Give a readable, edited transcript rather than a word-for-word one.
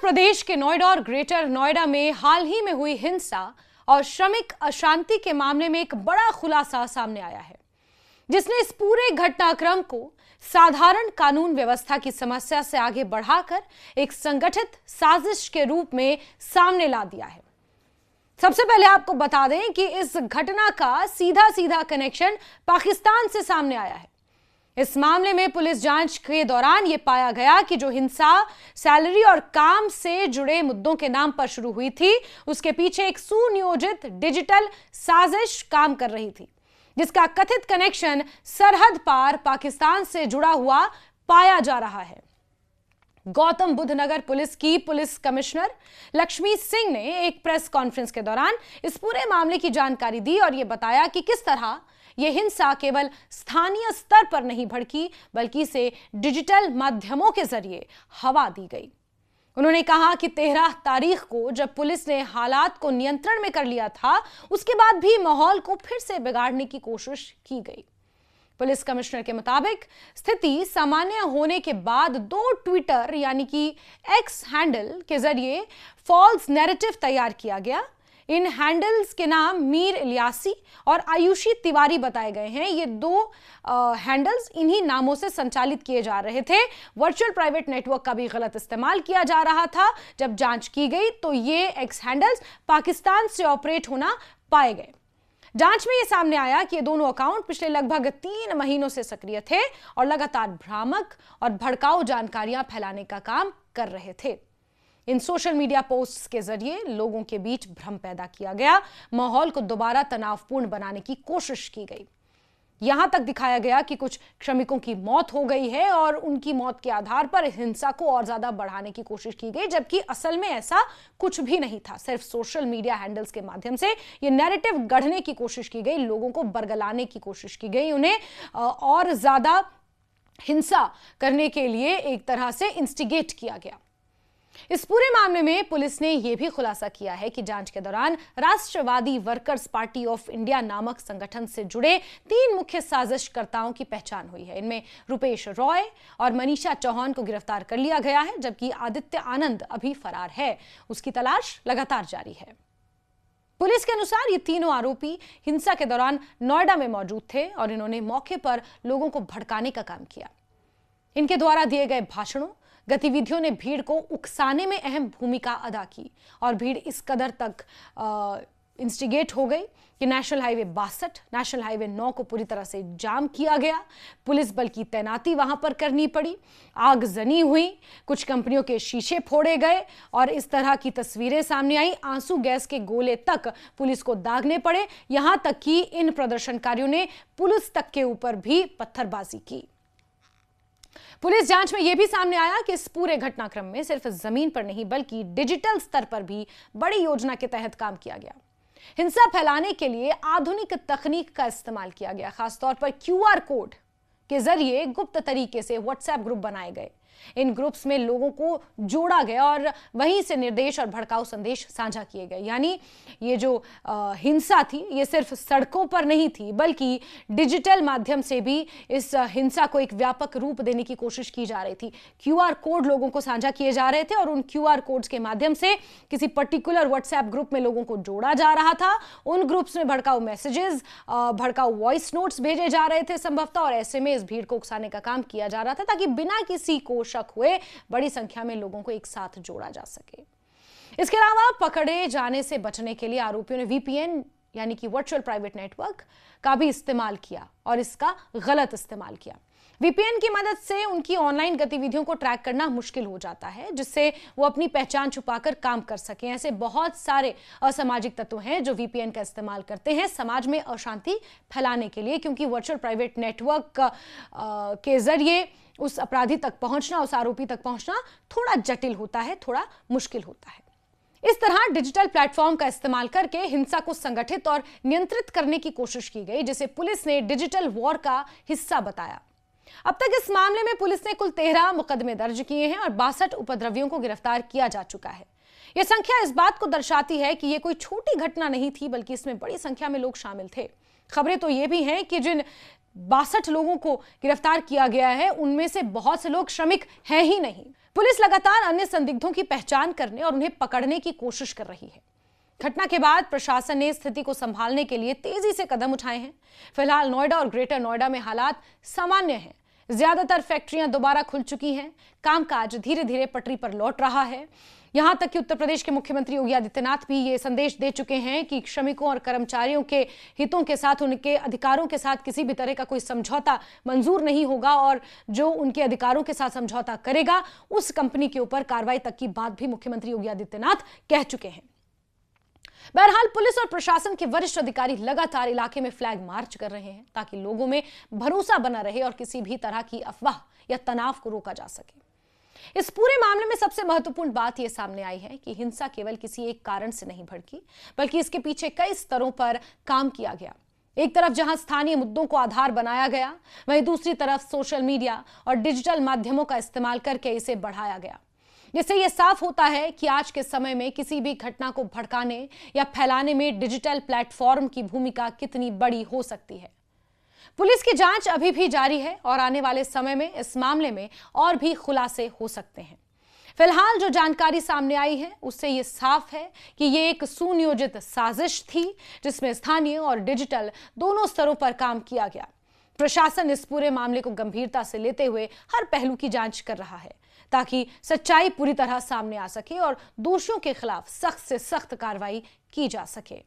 प्रदेश के नोएडा और ग्रेटर नोएडा में हाल ही में हुई हिंसा और श्रमिक अशांति के मामले में एक बड़ा खुलासा सामने आया है, जिसने इस पूरे घटनाक्रम को साधारण कानून व्यवस्था की समस्या से आगे बढ़ाकर एक संगठित साजिश के रूप में सामने ला दिया है। सबसे पहले आपको बता दें कि इस घटना का सीधा सीधा कनेक्शन पाकिस्तान से सामने आया है। इस मामले में पुलिस जांच के दौरान यह पाया गया कि जो हिंसा सैलरी और काम से जुड़े मुद्दों के नाम पर शुरू हुई थी, उसके पीछे एक सुनियोजित डिजिटल साजिश काम कर रही थी, जिसका कथित कनेक्शन सरहद पार पाकिस्तान से जुड़ा हुआ पाया जा रहा है। गौतम बुद्ध नगर पुलिस की पुलिस कमिश्नर लक्ष्मी सिंह ने एक प्रेस कॉन्फ्रेंस के दौरान इस पूरे मामले की जानकारी दी और यह बताया कि किस तरह यह हिंसा केवल स्थानीय स्तर पर नहीं भड़की, बल्कि इसे डिजिटल माध्यमों के जरिए हवा दी गई। उन्होंने कहा कि 13 तारीख को जब पुलिस ने हालात को नियंत्रण में कर लिया था, उसके बाद भी माहौल को फिर से बिगाड़ने की कोशिश की गई। पुलिस कमिश्नर के मुताबिक स्थिति सामान्य होने के बाद 2 ट्विटर यानी कि एक्स हैंडल के जरिए फॉल्स नैरेटिव तैयार किया गया। इन हैंडल्स के नाम मीर इलियासी और आयुषी तिवारी बताए गए हैं। ये 2 हैंडल्स इन्हीं नामों से संचालित किए जा रहे थे। वर्चुअल प्राइवेट नेटवर्क का भी गलत इस्तेमाल किया जा रहा था। जब जांच की गई तो ये एक्स हैंडल्स पाकिस्तान से ऑपरेट होना पाए गए। जांच में यह सामने आया कि ये दोनों अकाउंट पिछले लगभग 3 महीनों से सक्रिय थे और लगातार भ्रामक और भड़काऊ जानकारियां फैलाने का काम कर रहे थे। इन सोशल मीडिया पोस्ट्स के जरिए लोगों के बीच भ्रम पैदा किया गया, माहौल को दोबारा तनावपूर्ण बनाने की कोशिश की गई। यहां तक दिखाया गया कि कुछ श्रमिकों की मौत हो गई है और उनकी मौत के आधार पर हिंसा को और ज्यादा बढ़ाने की कोशिश की गई, जबकि असल में ऐसा कुछ भी नहीं था। सिर्फ सोशल मीडिया हैंडल्स के माध्यम से ये नैरेटिव गढ़ने की कोशिश की गई, लोगों को बरगलाने की कोशिश की गई, उन्हें और ज्यादा हिंसा करने के लिए एक तरह से इंस्टिगेट किया गया। इस पूरे मामले में पुलिस ने यह भी खुलासा किया है कि जांच के दौरान राष्ट्रवादी वर्कर्स पार्टी ऑफ इंडिया नामक संगठन से जुड़े 3 मुख्य साजिशकर्ताओं की पहचान हुई है। इनमें रुपेश रॉय और मनीषा चौहान को गिरफ्तार कर लिया गया है, जबकि आदित्य आनंद अभी फरार है। उसकी तलाश लगातार जारी है। पुलिस के अनुसार ये तीनों आरोपी हिंसा के दौरान नोएडा में मौजूद थे और इन्होंने मौके पर लोगों को भड़काने का काम किया। इनके द्वारा दिए गए भाषणों, गतिविधियों ने भीड़ को उकसाने में अहम भूमिका अदा की और भीड़ इस कदर तक इंस्टिगेट हो गई कि नेशनल हाईवे 62, नेशनल हाईवे 9 को पूरी तरह से जाम किया गया। पुलिस बल की तैनाती वहां पर करनी पड़ी, आगजनी हुई, कुछ कंपनियों के शीशे फोड़े गए और इस तरह की तस्वीरें सामने आई। आंसू गैस के गोले तक पुलिस को दागने पड़े, यहां तक कि इन प्रदर्शनकारियों ने पुलिस तक के ऊपर भी पत्थरबाजी की। पुलिस जांच में यह भी सामने आया कि इस पूरे घटनाक्रम में सिर्फ जमीन पर नहीं बल्कि डिजिटल स्तर पर भी बड़ी योजना के तहत काम किया गया। हिंसा फैलाने के लिए आधुनिक तकनीक का इस्तेमाल किया गया, खासतौर पर QR कोड के जरिए गुप्त तरीके से व्हाट्सएप ग्रुप बनाए गए। इन ग्रुप्स में लोगों को जोड़ा गया और वहीं से निर्देश और भड़काऊ संदेश साझा किए गए। यानी ये जो हिंसा थी, ये सिर्फ सड़कों पर नहीं थी, बल्कि डिजिटल माध्यम से भी इस हिंसा को एक व्यापक रूप देने की कोशिश की जा रही थी। QR कोड लोगों को साझा किए जा रहे थे और उन QR कोड्स के माध्यम से किसी पर्टिकुलर व्हाट्सएप ग्रुप में लोगों को जोड़ा जा रहा था। उन ग्रुप्स में भड़काऊ मैसेजेस, भड़काऊ वॉइस नोट्स भेजे जा रहे थे संभवतः, और ऐसे में इस भीड़ को उकसाने का काम किया जा रहा था ताकि बिना किसी को शक हुए बड़ी संख्या में लोगों को एक साथ जोड़ा जा सके। इसके अलावा पकड़े जाने से बचने के लिए आरोपियों ने VPN यानी कि वर्चुअल प्राइवेट नेटवर्क का भी इस्तेमाल किया और इसका गलत इस्तेमाल किया। VPN की मदद से उनकी ऑनलाइन गतिविधियों को ट्रैक करना मुश्किल हो जाता है, जिससे वो अपनी पहचान छुपाकर काम कर सकें। ऐसे बहुत सारे असामाजिक तत्व हैं जो VPN का इस्तेमाल करते हैं समाज में अशांति फैलाने के लिए, क्योंकि वर्चुअल प्राइवेट नेटवर्क के जरिए उस अपराधी तक पहुंचना, उस आरोपी तक पहुंचना थोड़ा जटिल होता है, थोड़ा मुश्किल होता है। इस तरह डिजिटल प्लेटफॉर्म का इस्तेमाल करके हिंसा को संगठित और नियंत्रित करने की कोशिश की गई, जिसे पुलिस ने डिजिटल वॉर का हिस्सा बताया। अब तक इस मामले में पुलिस ने कुल 13 मुकदमे दर्ज किए हैं और 62 उपद्रवियों को गिरफ्तार किया जा चुका है। यह संख्या इस बात को दर्शाती है कि यह कोई छोटी घटना नहीं थी, बल्कि इसमें बड़ी संख्या में लोग शामिल थे। खबरें तो ये भी हैं कि जिन 62 लोगों को गिरफ्तार किया गया है उनमें से बहुत से लोग श्रमिक हैं ही नहीं, पुलिस लगातार अन्य संदिग्धों की पहचान करने और उन्हें पकड़ने की कोशिश कर रही है। घटना के बाद प्रशासन ने स्थिति को संभालने के लिए तेजी से कदम उठाए हैं। फिलहाल नोएडा और ग्रेटर नोएडा में हालात सामान्य हैं। ज्यादातर फैक्ट्रियां दोबारा खुल चुकी हैं। कामकाज धीरे धीरे पटरी पर लौट रहा है। यहां तक कि उत्तर प्रदेश के मुख्यमंत्री योगी आदित्यनाथ भी ये संदेश दे चुके हैं कि श्रमिकों और कर्मचारियों के हितों के साथ, उनके अधिकारों के साथ किसी भी तरह का कोई समझौता मंजूर नहीं होगा और जो उनके अधिकारों के साथ समझौता करेगा उस कंपनी के ऊपर कार्रवाई तक की बात भी मुख्यमंत्री योगी आदित्यनाथ कह चुके हैं। बहरहाल पुलिस और प्रशासन के वरिष्ठ अधिकारी लगातार इलाके में फ्लैग मार्च कर रहे हैं ताकि लोगों में भरोसा बना रहे और किसी भी तरह की अफवाह या तनाव को रोका जा सके। इस पूरे मामले में सबसे महत्वपूर्ण बात यह सामने आई है कि हिंसा केवल किसी एक कारण से नहीं भड़की, बल्कि इसके पीछे कई स्तरों पर काम किया गया। एक तरफ जहां स्थानीय मुद्दों को आधार बनाया गया, वहीं दूसरी तरफ सोशल मीडिया और डिजिटल माध्यमों का इस्तेमाल करके इसे बढ़ाया गया। जिससे यह साफ होता है कि आज के समय में किसी भी घटना को भड़काने या फैलाने में डिजिटल प्लेटफॉर्म की भूमिका कितनी बड़ी हो सकती है। पुलिस की जांच अभी भी जारी है और आने वाले समय में इस मामले में और भी खुलासे हो सकते हैं। फिलहाल जो जानकारी सामने आई है उससे यह साफ है कि यह एक सुनियोजित साजिश थी जिसमें स्थानीय और डिजिटल दोनों स्तरों पर काम किया गया। प्रशासन इस पूरे मामले को गंभीरता से लेते हुए हर पहलू की जांच कर रहा है ताकि सच्चाई पूरी तरह सामने आ सके और दोषियों के खिलाफ सख्त से सख्त कार्रवाई की जा सके।